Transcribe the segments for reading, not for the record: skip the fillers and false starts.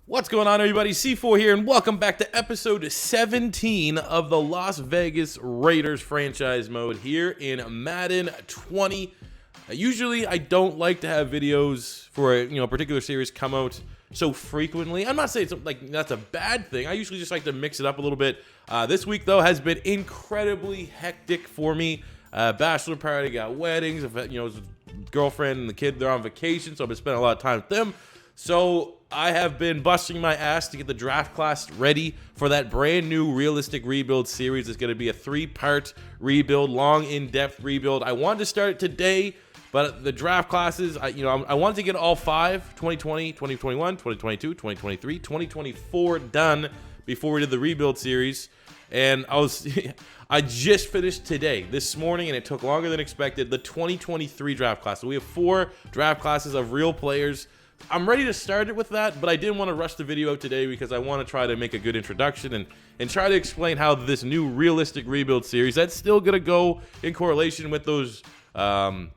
What's going on, everybody? C4 here, and welcome back to episode 17 of the Las Vegas Raiders franchise mode here in Madden 20. Usually, I don't like to have videos for a particular series come out so frequently. I'm not saying it's like that's a bad thing. I usually just like to mix it up a little bit. This week, though, has been incredibly hectic for me. Bachelor party, got weddings, girlfriend and the kid, they're on vacation, so I've been spending a lot of time with them. So I have been busting my ass to get the draft class ready for that brand new realistic rebuild series. It's going to be a 3-part rebuild, long, in-depth rebuild. I wanted to start it today, but the draft classes, I wanted to get all 5, 2020, 2021, 2022, 2023, 2024 done before we did the rebuild series. And I just finished today, this morning, and it took longer than expected, the 2023 draft class. So we have 4 draft classes of real players. I'm ready to start it with that, but I didn't want to rush the video out today because I want to try to make a good introduction and try to explain how this new realistic rebuild series, that's still going to go in correlation with those the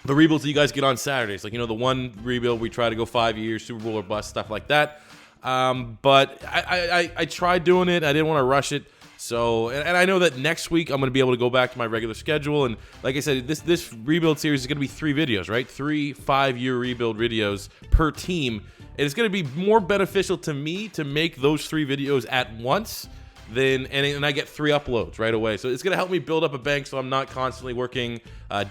rebuilds that you guys get on Saturdays. Like, the one rebuild we try to go 5 years, Super Bowl or bust, stuff like that. But I tried doing it. I didn't want to rush it. So, and I know that next week I'm going to be able to go back to my regular schedule. And like I said, this rebuild series is going to be 3 videos, right? 3 5-year rebuild videos per team. And it's going to be more beneficial to me to make those 3 videos at once and I get 3 uploads right away. So it's going to help me build up a bank so I'm not constantly working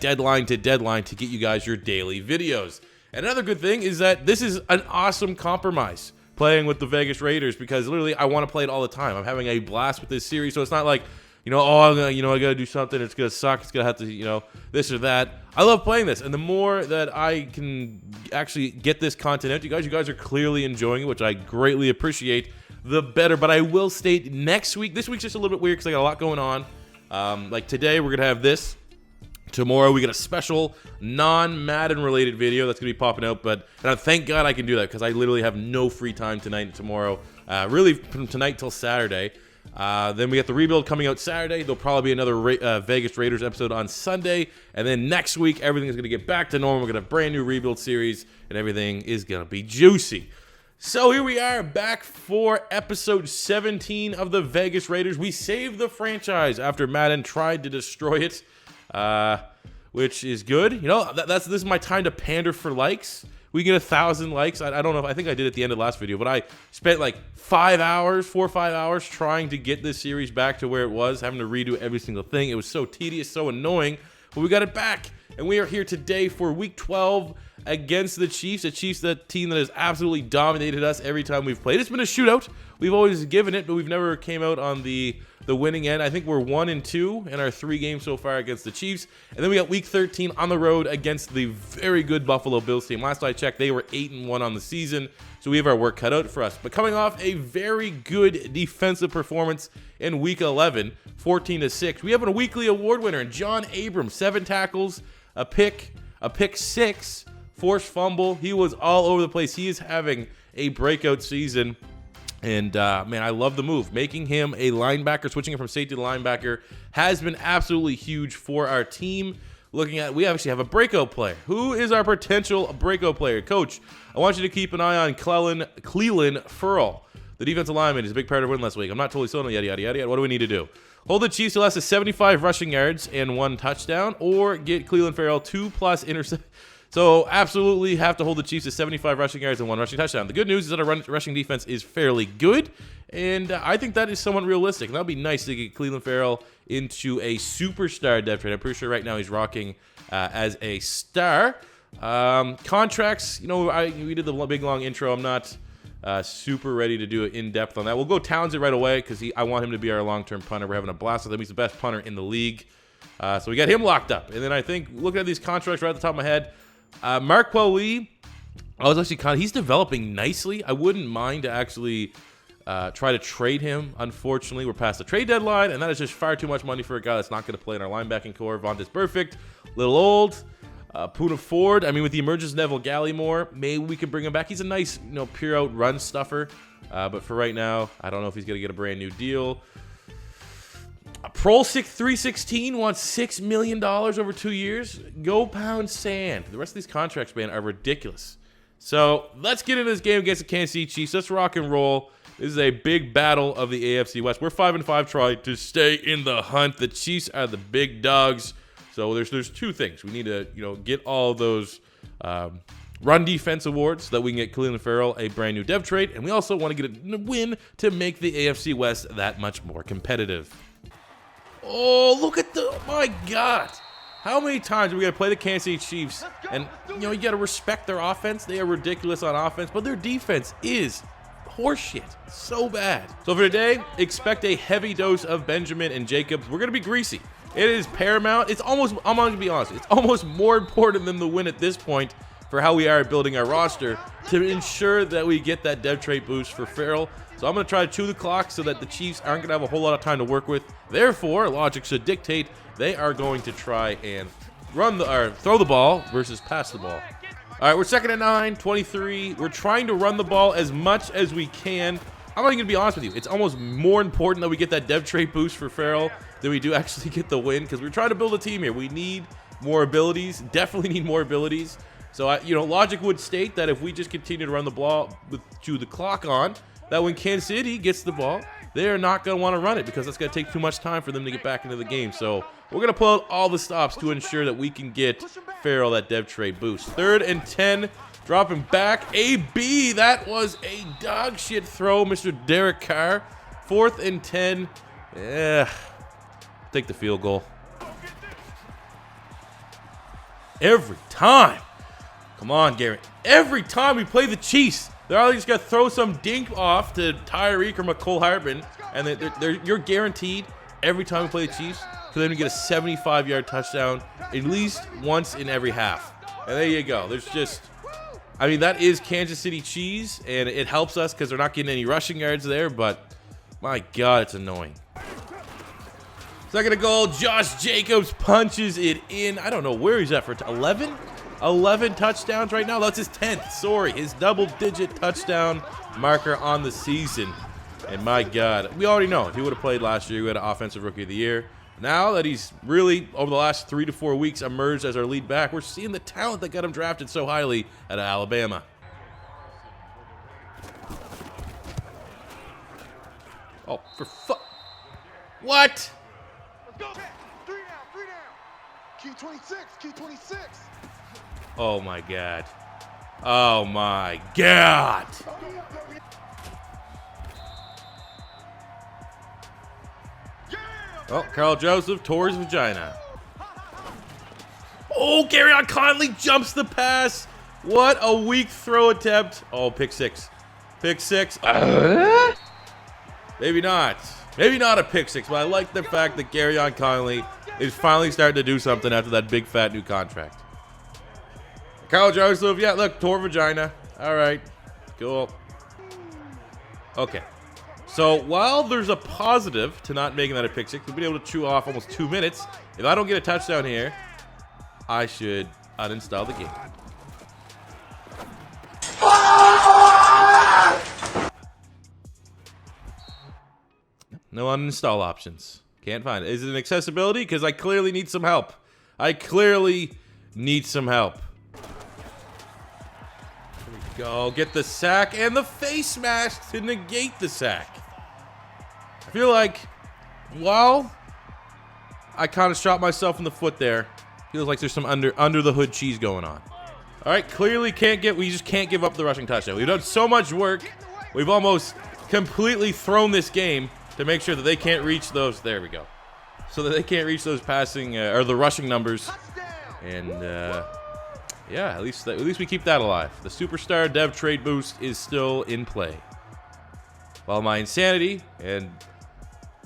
deadline to deadline to get you guys your daily videos. And another good thing is that this is an awesome compromise playing with the Vegas Raiders, because literally I want to play it all the time. I'm having a blast with this series, so it's not like, I gotta do something, it's gonna suck, it's gonna have to, this or that. I love playing this, and the more that I can actually get this content out, you guys are clearly enjoying it, which I greatly appreciate, the better. But I will state this week's just a little bit weird because I got a lot going on. Like today, we're gonna have this. Tomorrow, we get a special non-Madden related video that's going to be popping out, but thank God I can do that because I literally have no free time tonight and tomorrow, really from tonight till Saturday. Then we got the rebuild coming out Saturday. There'll probably be another Vegas Raiders episode on Sunday, and then next week, everything is going to get back to normal. We're going to have a brand new rebuild series, and everything is going to be juicy. So here we are, back for episode 17 of the Vegas Raiders. We saved the franchise after Madden tried to destroy it. Which is good. This is my time to pander for likes. We get 1,000 likes. I don't know. I think I did at the end of the last video, but I spent like 4 or 5 hours trying to get this series back to where it was, having to redo every single thing. It was so tedious, so annoying, but we got it back. And we are here today for week 12 against the Chiefs. The Chiefs, the team that has absolutely dominated us every time we've played. It's been a shootout. We've always given it, but we've never came out on the winning end. I think we're 1-2 in our 3 games so far against the Chiefs. And then we got week 13 on the road against the very good Buffalo Bills team. Last I checked, they were 8-1 on the season. So we have our work cut out for us. But coming off a very good defensive performance in week 11, 14-6, we have a weekly award winner in John Abrams, 7 tackles, a pick 6, forced fumble. He was all over the place. He is having a breakout season. And, man, I love the move. Making him a linebacker, switching him from safety to linebacker, has been absolutely huge for our team. We actually have a breakout player. Who is our potential breakout player? Coach, I want you to keep an eye on Clelin Ferrell. The defensive lineman is a big part of win last week. I'm not totally sold on yada, yada, yada. What do we need to do? Hold the Chiefs to less than 75 rushing yards and 1 touchdown, or get Clelin Ferrell 2+ interceptions. So absolutely have to hold the Chiefs to 75 rushing yards and 1 rushing touchdown. The good news is that our rushing defense is fairly good, and I think that is somewhat realistic. And that would be nice to get Clelin Ferrell into a superstar depth chart. I'm pretty sure right now he's rocking as a star. Contracts, we did the big long intro. I'm not super ready to do it in depth on that. We'll go Townsend right away because I want him to be our long-term punter. We're having a blast with him. He's the best punter in the league. So we got him locked up. And then I think, looking at these contracts right at the top of my head, Marquel Lee, he's developing nicely. I wouldn't mind to actually try to trade him. Unfortunately, we're past the trade deadline, and that is just far too much money for a guy that's not going to play in our linebacking core. Vontaze Burfict, little old. Poona Ford, with the emergence of Neville Gallimore, maybe we can bring him back. He's a nice, pure out run stuffer. But for right now, I don't know if he's going to get a brand new deal. Pro 316 wants $6 million over 2 years. Go pound sand. The rest of these contracts, man, are ridiculous. So let's get into this game against the Kansas City Chiefs. Let's rock and roll. This is a big battle of the AFC West. We're 5-5, trying to stay in the hunt. The Chiefs are the big dogs. So there's two things. We need to get all of those run defense awards so that we can get Cleveland Farrell a brand new dev trait, and we also want to get a win to make the AFC West that much more competitive. Oh, look at my God. How many times are we going to play the Kansas City Chiefs? And, you got to respect their offense. They are ridiculous on offense, but their defense is horseshit. So bad. So for today, expect a heavy dose of Benjamin and Jacobs. We're going to be greasy. It is paramount. It's almost, I'm going to be honest, it's almost more important than the win at this point for how we are building our roster to ensure that we get that dev trait boost for Farrell. So I'm going to try to chew the clock so that the Chiefs aren't going to have a whole lot of time to work with. Therefore, logic should dictate they are going to try and throw the ball versus pass the ball. All right, we're 2nd and 9, 23. We're trying to run the ball as much as we can. I'm not even going to be honest with you. It's almost more important that we get that dev trait boost for Farrell than we do actually get the win, because we're trying to build a team here. We need more abilities, definitely need more abilities. So, logic would state that if we just continue to run the ball with the clock on, that when Kansas City gets the ball, they are not going to want to run it because that's going to take too much time for them to get back into the game. So we're going to pull out all the stops to ensure that we can get Farrell that dev trait boost. 3rd and 10, dropping back. AB, that was a dog shit throw, Mr. Derek Carr. 4th and 10. Take the field goal. Every time. Come on, Garrett. Every time we play the Chiefs, they're either just going to throw some dink off to Tyreek or McCole Hardman, and you're guaranteed every time we play the Chiefs for them to get a 75-yard touchdown at least once in every half. And there you go. There's just, that is Kansas City cheese, and it helps us because they're not getting any rushing yards there, but my God, it's annoying. 2nd and goal, Josh Jacobs punches it in. I don't know where he's at for 11? 11 touchdowns right now. That's his 10th. Sorry, his double-digit touchdown marker on the season. And my God, we already know if he would have played last year, he would have Offensive Rookie of the Year. Now that he's really, over the last 3 to 4 weeks, emerged as our lead back, we're seeing the talent that got him drafted so highly out of Alabama. Oh, for fuck. What? Let's go. 3 down. Key 26, key 26. Oh my God. Oh my God. Oh, Carl Joseph tore his vagina. Oh, Garyon Conley jumps the pass. What a weak throw attempt. Oh, pick six. Pick six. Maybe not. Maybe not a pick six, but I like the fact that Garyon Conley is finally starting to do something after that big fat new contract. Carl Joseph, yeah, look, tore vagina. All right, cool. Okay, so while there's a positive to not making that a pick six, we've been able to chew off almost 2 minutes. If I don't get a touchdown here, I should uninstall the game. No uninstall options. Can't find it. Is it an accessibility? Because I clearly need some help. I clearly need some help. Here we go. Get the sack and the face mask to negate the sack. I feel like, well, I kind of shot myself in the foot there. Feels like there's some under the hood cheese going on. All right, clearly we just can't give up the rushing touchdown. We've done so much work. We've almost completely thrown this game to make sure that they can't reach those. There we go. So that they can't reach those passing or the rushing numbers. And yeah, at least we keep that alive. The superstar dev trade boost is still in play. While my insanity and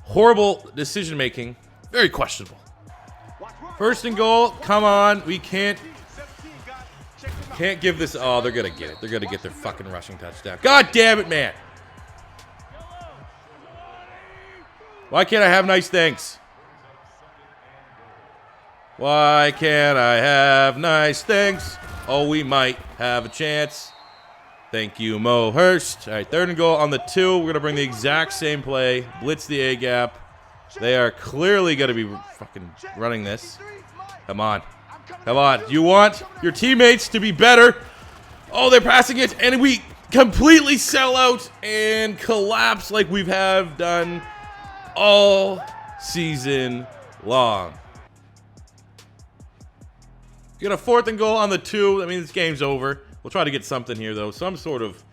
horrible decision making, very questionable. 1st and goal. Come on, we can't give this. Oh, they're gonna get it. They're gonna get their fucking rushing touchdown. God damn it, man. Why can't I have nice things? Why can't I have nice things? Oh, we might have a chance. Thank you, Mo Hurst. All right, 3rd and goal on the 2. We're going to bring the exact same play. Blitz the A-gap. They are clearly going to be fucking running this. Come on. Come on. You want your teammates to be better. Oh, they're passing it, and we completely sell out and collapse like we have done all season long. Get a 4th and goal on the 2. I mean, this game's over. We'll try to get something here, though. Some sort of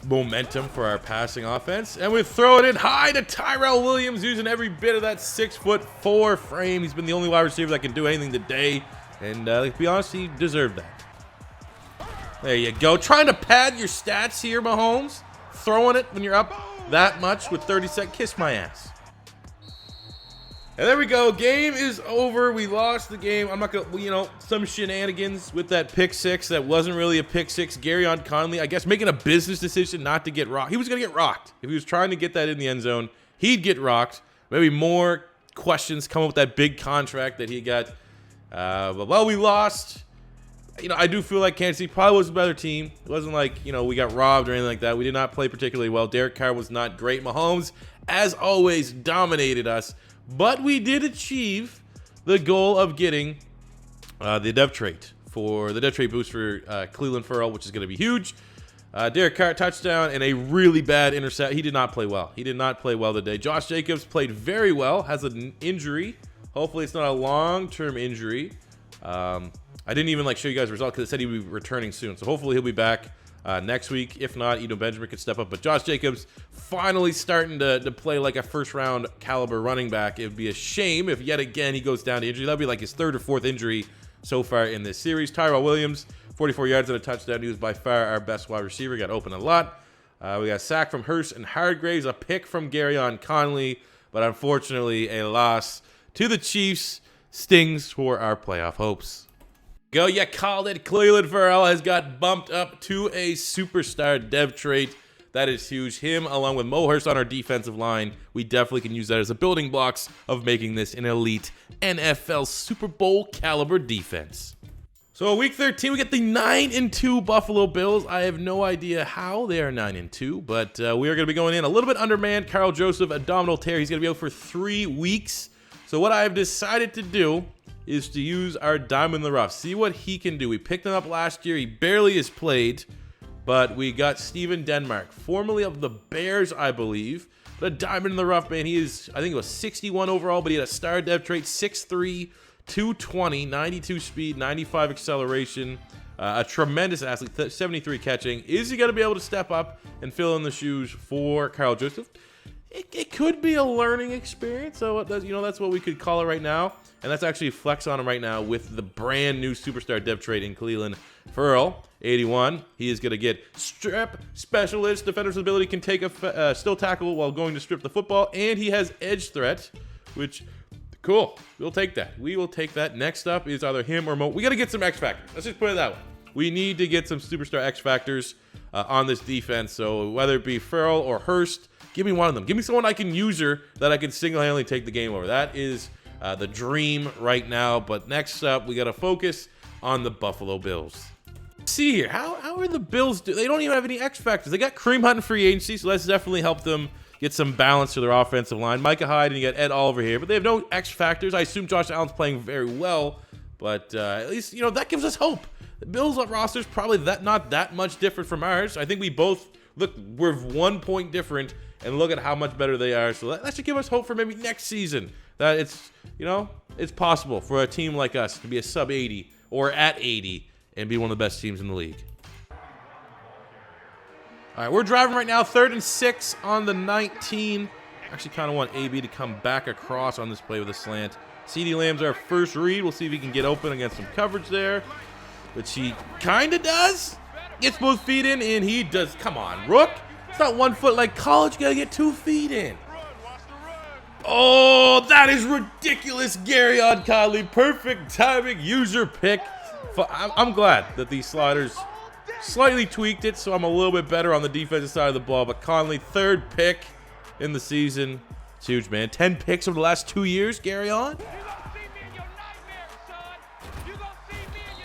momentum for our passing offense. And we throw it in high to Tyrell Williams, using every bit of that 6'4" frame. He's been the only wide receiver that can do anything today. And to be honest, he deserved that. There you go. Trying to pad your stats here, Mahomes. Throwing it when you're up that much with 30 seconds. Kiss my ass. And there we go. Game is over. We lost the game. I'm not going to, you know, some shenanigans with that pick 6 that wasn't really a pick 6. Garyon Conley, I guess, making a business decision not to get rocked. He was going to get rocked. If he was trying to get that in the end zone, he'd get rocked. Maybe more questions come up with that big contract that he got. But well, we lost. You know, I do feel like Kansas City probably was a better team. It wasn't like, you know, we got robbed or anything like that. We did not play particularly well. Derek Carr was not great. Mahomes, as always, dominated us. But we did achieve the goal of getting the dev trait boost for Cleveland Ferrell, which is going to be huge. Derek Carr touchdown and a really bad intercept. He did not play well. He did not play well today. Josh Jacobs played very well. Has an injury. Hopefully it's not a long-term injury. I didn't even show you guys the result because it said he would be returning soon. So hopefully he'll be back next week. If not, Eno Benjamin could step up. But Josh Jacobs finally starting to play like a first-round caliber running back. It would be a shame if yet again he goes down to injury. That would be like his 3rd or 4th injury so far in this series. Tyrell Williams, 44 yards and a touchdown. He was by far our best wide receiver. Got open a lot. We got a sack from Hurst and Hargraves, a pick from Garyon Conley, but unfortunately a loss to the Chiefs. Stings for our playoff hopes. Go, you called it. Cleveland Ferrell has got bumped up to a superstar dev trait. That is huge. Him along with Mo Hurst on our defensive line. We definitely can use that as a building blocks of making this an elite NFL Super Bowl caliber defense. So week 13, we get the 9-2 Buffalo Bills. I have no idea how they are 9-2, but we are going to be going in a little bit undermanned. Carl Joseph, abdominal tear. He's going to be out for 3 weeks. So what I have decided to do is to use our diamond in the rough. See what he can do. We picked him up last year. He barely has played, but we got Steven Denmark, formerly of the Bears, I believe. But a diamond in the rough, man. He is, I think it was 61 overall, but he had a star dev trait, 6'3", 220, 92 speed, 95 acceleration. A tremendous athlete, 73 catching. Is he going to be able to step up and fill in the shoes for Carl Joseph? It could be a learning experience, so that's what we could call it right now. And that's actually flex on him right now with the brand new superstar dev trait in Cleveland. Ferrell, 81. He is going to get strip specialist. Defender's ability can take a still tackle while going to strip the football. And he has edge threat, which, cool. We'll take that. We will take that. Next up is either him or Mo. We got to get some X factors. Let's just put it that way. We need to get some superstar X factors on this defense. So whether it be Ferrell or Hurst, give me one of them. Give me someone I can user that I can single-handedly take the game over. That is the dream right now. But next up, we got to focus on the Buffalo Bills. See here, how are the Bills do? They don't even have any X factors. They got Kareem Hunt in free agency, so let's definitely help them get some balance to their offensive line. Micah Hyde and you got Ed Oliver here, but they have no X factors. I assume Josh Allen's playing very well, but at least that gives us hope. The Bills' roster is probably not that much different from ours. I think we both we're 1 point different, and look at how much better they are. So that should give us hope for maybe next season that it's possible for a team like us to be a sub 80 or at 80 and be one of the best teams in the league. All right, we're driving right now, 3rd and 6 on the 19. Actually kind of want AB to come back across on this play with a slant. CeeDee Lamb's our first read. We'll see if he can get open against some coverage there, which he kind of does. Gets both feet in, and he does. Come on, Rook. It's not 1 foot like college. You got to get 2 feet in. Oh, that is ridiculous, Garyon Conley. Perfect timing, user pick. I'm glad that these sliders slightly tweaked it, so I'm a little bit better on the defensive side of the ball. But Conley, 3rd pick in the season. It's huge, man. 10 picks over the last 2 years, Garyon.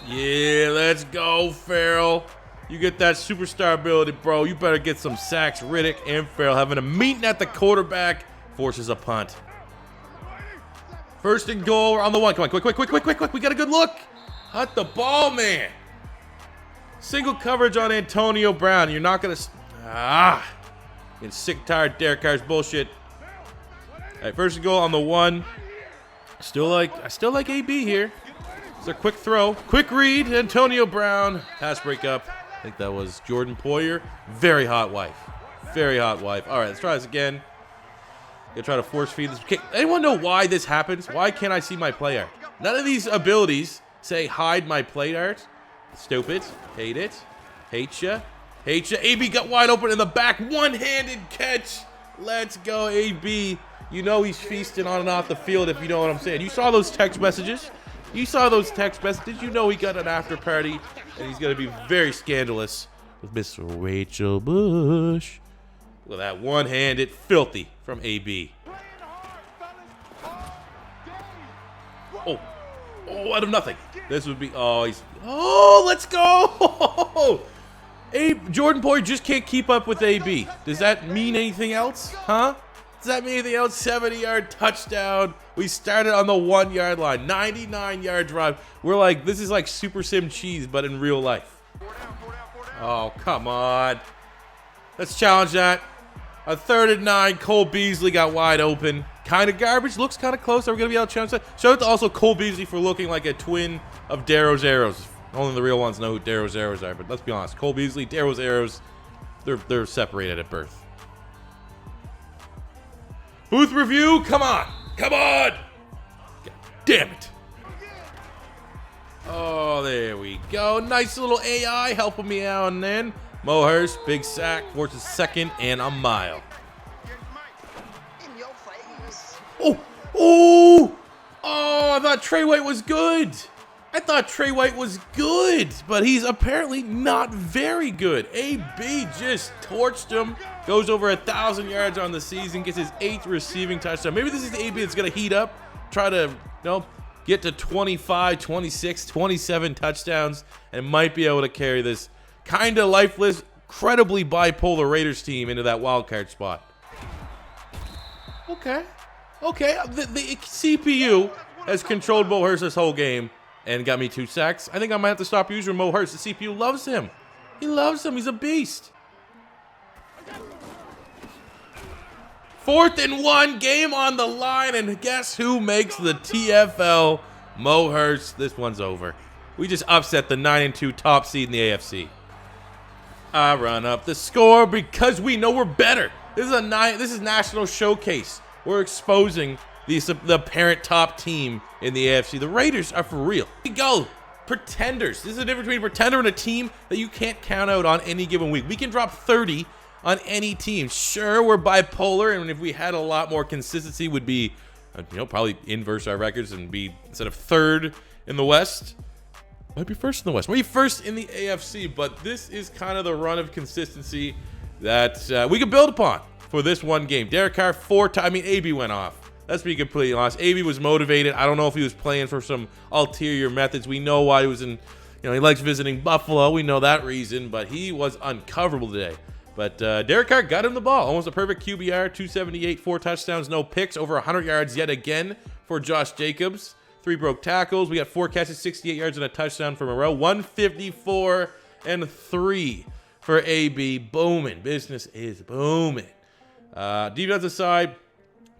Yeah, let's go, Ferrell. You get that superstar ability, bro. You better get some sacks. Riddick and Ferrell having a meeting at the quarterback. Forces a punt. 1st and goal. We're on the 1. Come on, quick. We got a good look. Hunt the ball, man. Single coverage on Antonio Brown. You're not going to... Getting sick, tired Derek Carr's bullshit. All right, first and goal on the 1. I still like AB here. It's a quick throw. Quick read. Antonio Brown. Pass break up. I think that was Jordan Poyer. Very hot wife. Very hot wife. All right, let's try this again. Gonna try to force feed this. Anyone know why this happens? Why can't I see my play art? None of these abilities say hide my play art. Stupid. Hate it. Hate ya. Hate ya. AB got wide open in the back. One-handed catch. Let's go, AB. You know he's feasting on and off the field if you know what I'm saying. You saw those text messages. You saw those text messages. You know he got an after party, and he's going to be very scandalous with Miss Rachel Bush. Look at that one-handed filthy from AB. Oh, out of nothing. This would be, let's go. Jordan Poyer just can't keep up with AB. Does that mean anything else? Huh? Does that mean anything else? 70-yard touchdown. We started on the 1-yard line. 99-yard drive. We're like, this is like Super Sim cheese, but in real life. Oh, come on. Let's challenge that. A 3rd and 9. Cole Beasley got wide open. Kind of garbage. Looks kind of close. Are we going to be able to challenge that? Shout out to also Cole Beasley for looking like a twin of Darrow's Arrows. Only the real ones know who Darrow's Arrows are, but let's be honest. Cole Beasley, Darrow's Arrows, they're separated at birth. Booth review, come on. Come on. God damn it. Oh, there we go. Nice little AI helping me out and then. Mo Hurst, big sack, forces 2nd and a mile. Oh, I thought Trey White was good. But he's apparently not very good. AB just torched him. Goes over 1,000 yards on the season. Gets his 8th receiving touchdown. Maybe this is the AB that's going to heat up. Try to, get to 25, 26, 27 touchdowns. And might be able to carry this kind of lifeless, incredibly bipolar Raiders team into that wild card spot. Okay. The CPU has controlled Mo Hurst this whole game. And got me 2 sacks. I think I might have to stop using Mo Hurst. The CPU loves him. He loves him. He's a beast. 4th and 1. Game on the line. And guess who makes the TFL? Mo Hurst. This one's over. We just upset the 9-2 top seed in the AFC. I run up the score because we know we're better. This is National Showcase. We're exposing the apparent top team in the AFC. The Raiders are for real. Here we go. Pretenders. This is the difference between a pretender and a team that you can't count out on any given week. We can drop 30 on any team. Sure, we're bipolar, and if we had a lot more consistency, would be, probably inverse our records and be, instead of 3rd in the West, might be 1st in the West. Might be 1st in the AFC, but this is kind of the run of consistency that we can build upon for this one game. Derek Carr 4 times. AB went off. Let's be completely honest. AB was motivated. I don't know if he was playing for some ulterior methods. We know why he was in, he likes visiting Buffalo. We know that reason, but he was uncoverable today. But Derek Carr got him the ball. Almost a perfect QBR, 278, 4 touchdowns, no picks, over 100 yards yet again for Josh Jacobs. 3 broke tackles. We got 4 catches, 68 yards and a touchdown for Moreau. 154 and 3 for AB. Booming. Business is booming. Defensive side,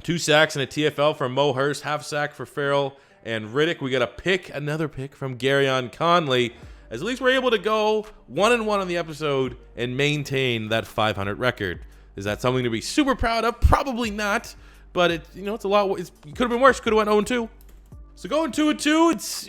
2 sacks and a TFL from Mo Hurst, half sack for Farrell and Riddick. We got another pick from Garyon Conley. As at least we're able to go 1-1 on the episode and maintain that 500 record. Is that something to be super proud of? Probably not, but it's a lot. It could have been worse. Could have went 0-2. So going 2-2, it's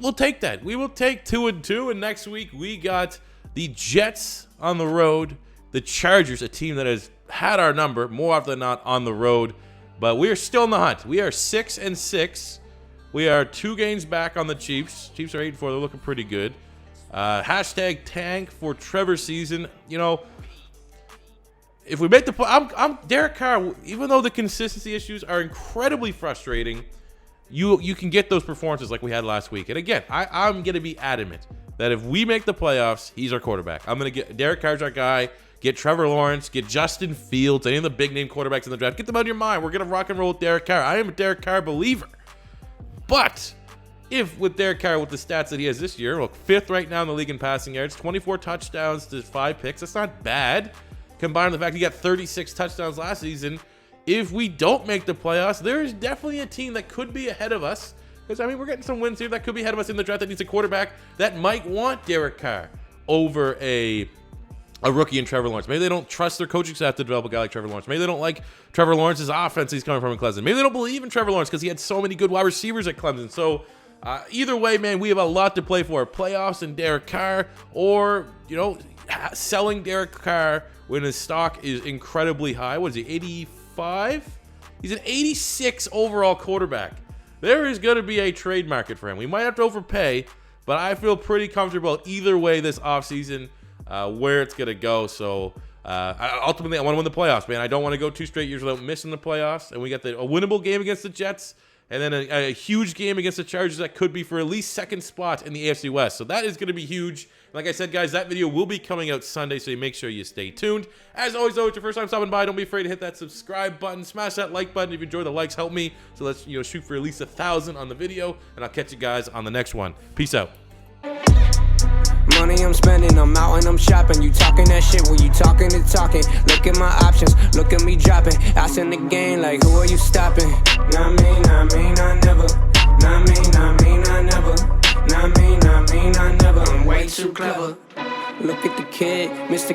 we'll take that. We will take 2-2, and next week we got the Jets on the road, the Chargers, a team that has had our number more often than not on the road. But we are still in the hunt. We are 6-6. We are 2 games back on the Chiefs. Chiefs are 8-4. They're looking pretty good. Hashtag tank for Trevor's season. If we make the play, I'm Derek Carr. Even though the consistency issues are incredibly frustrating, you can get those performances like we had last week. And again, I'm going to be adamant that if we make the playoffs, he's our quarterback. I'm going to get Derek Carr's our guy. Get Trevor Lawrence, get Justin Fields, any of the big-name quarterbacks in the draft. Get them out of your mind. We're going to rock and roll with Derek Carr. I am a Derek Carr believer. But if with Derek Carr with the stats that he has this year, look, 5th right now in the league in passing yards, 24 touchdowns to 5 picks. That's not bad. Combined with the fact he got 36 touchdowns last season. If we don't make the playoffs, there is definitely a team that could be ahead of us. Because, I mean, we're getting some wins here that could be ahead of us in the draft that needs a quarterback that might want Derek Carr over a rookie in Trevor Lawrence. Maybe they don't trust their coaching staff to develop a guy like Trevor Lawrence. Maybe they don't like Trevor Lawrence's offense he's coming from in Clemson. Maybe they don't believe in Trevor Lawrence because he had so many good wide receivers at Clemson. So either way, man, we have a lot to play for. Playoffs and Derek Carr, or, you know, selling Derek Carr when his stock is incredibly high. What is he, 85? He's an 86 overall quarterback. There is going to be a trade market for him. We might have to overpay, but I feel pretty comfortable either way this offseason where it's going to go. So ultimately, I want to win the playoffs, man. I don't want to go 2 straight years without missing the playoffs. And we got a winnable game against the Jets, and then a huge game against the Chargers that could be for at least 2nd spot in the AFC West. So that is going to be huge. Like I said, guys, that video will be coming out Sunday, so you make sure you stay tuned. As always, though, it's your first time stopping by, don't be afraid to hit that subscribe button. Smash that like button if you enjoy. The likes help me. So let's shoot for at least 1,000 on the video, and I'll catch you guys on the next one. Peace out. Money I'm spending, I'm out and I'm shopping. You talking that shit when you talking and talking. Look at my options, look at me dropping. Ass in the game, like who are you stopping? Not me, not me, not never. Not me, not me, not never. Not me, not me, not never. I'm way too clever. Look at the kid, Mr.